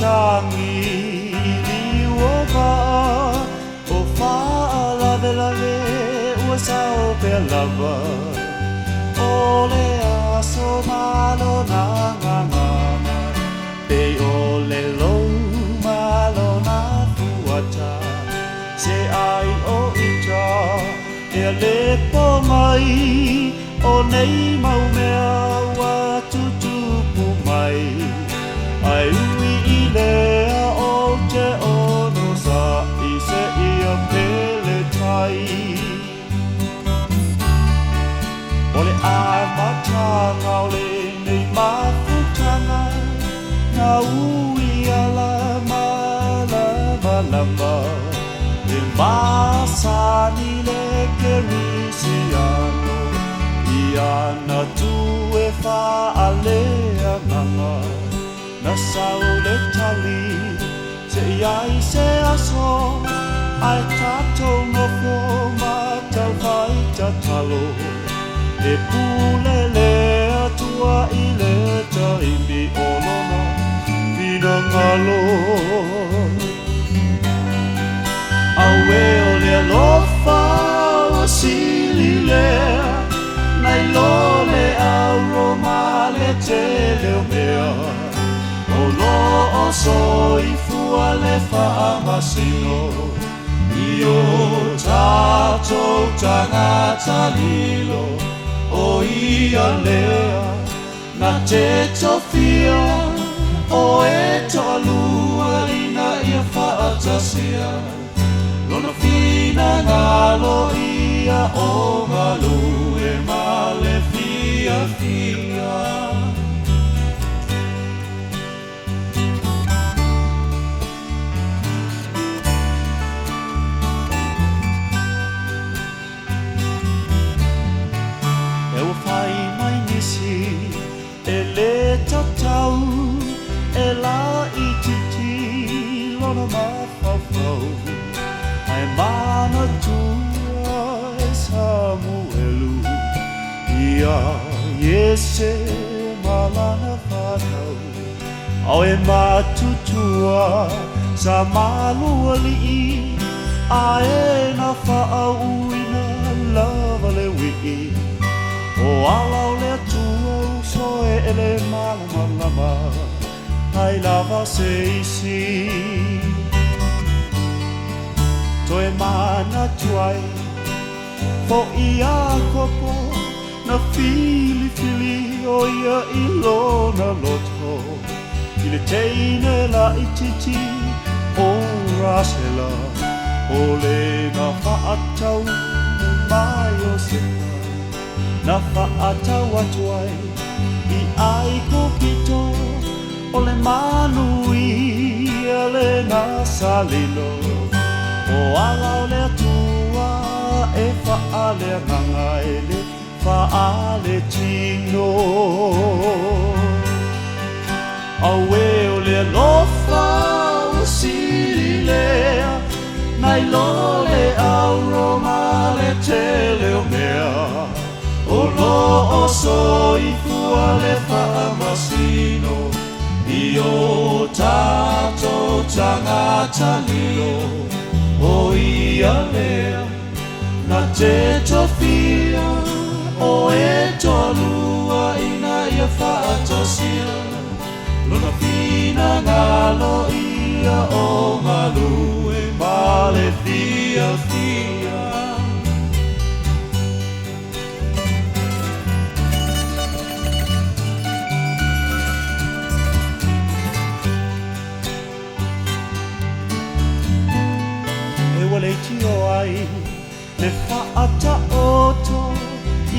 tangi liwoga o fa lave lave ua sao pe lava ole aso malo na nganga pe ole lo malo na fuata se ai o ita e le po mai o nei mau mea wa tutu pu mai ai ui i lea o te ono sa i se ia pele tai ole a matanga o le nei mafutanga na ui ala malama lama e masani le kerisiano ia na tu e fa alea mama na sao le tali se iai se aso ai tato no fo ma tau vai ta talo e pule le atua i le ta i mi olono vina ngalo awe o le alofa o sili le nai lo le aroma le te leo mea o lo o so i fua le whaamasino i o tātou tangata lilo o ia lea na te tofia o e tolua ina ia whaatasia lona fina ngalo ia o malu e male fia fia e le tatau e la i titi lona mawhawhau ai mana tua e Samuelu ia Iese malana whanau au e matutua sa malua li'i a e na whaauina lava le wi'i o alau le atua so e ele malama ai lava se isi to e mana tuai fo ia kopo na fili o ia i lona loto i le teine la ititi o rasela o le na whaatau mai o sepa na whaatau atuai i ai ko pito o le manui e le na salilo o ala o le atua e whaale nganga e le whaale tino aue o le lofa o sili lea nai lo le auroma le tele o mea o lo o so i fua le whaamasino i o tato tangata lilo o ia lea na te tofia o e tolua ina ia whaatasia lona fina ngalo ia o malu e male fia fia le tio ai le whaata oto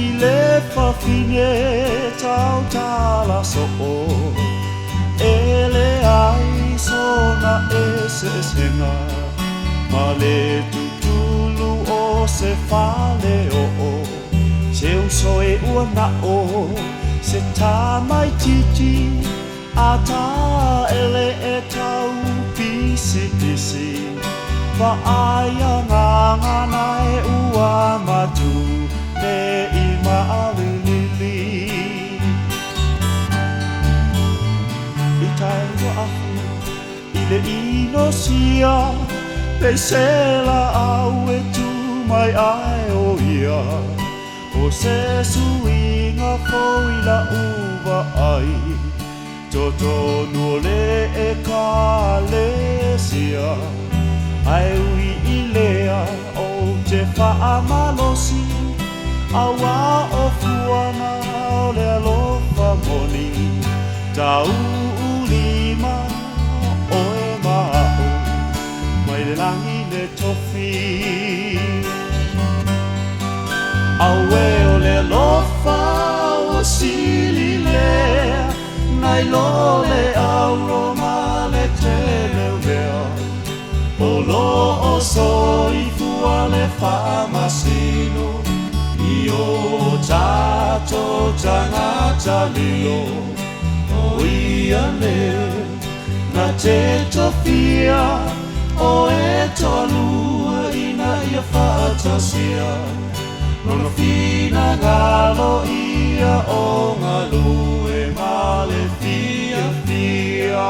i le whawhine tau tala so o e le ai sona e se senga ma le tutulu o se whale o se uso e ua na o se tā mai titi a tā ele e tau pisi pisi Whaaya nganga nai ua matu me i maalili I tai ua afu sia Pe sela au e tu mai ai o ia O se suinga foi la uva ai Toto nuole e kalesia Ai ui i lea o te whaamalosi Awa o fuana o le alofa moni Tau ulima o e mao Mai le langi le tofi Awe o le alofa o sili lea Nai lo le auro ma le tele wea O lo o soi fua le whamasino I o tato tangata lio O ia leo Na te tofia O e tolua ina ia whatasia Nono fina ngalo ia o ngalue ma le fia fia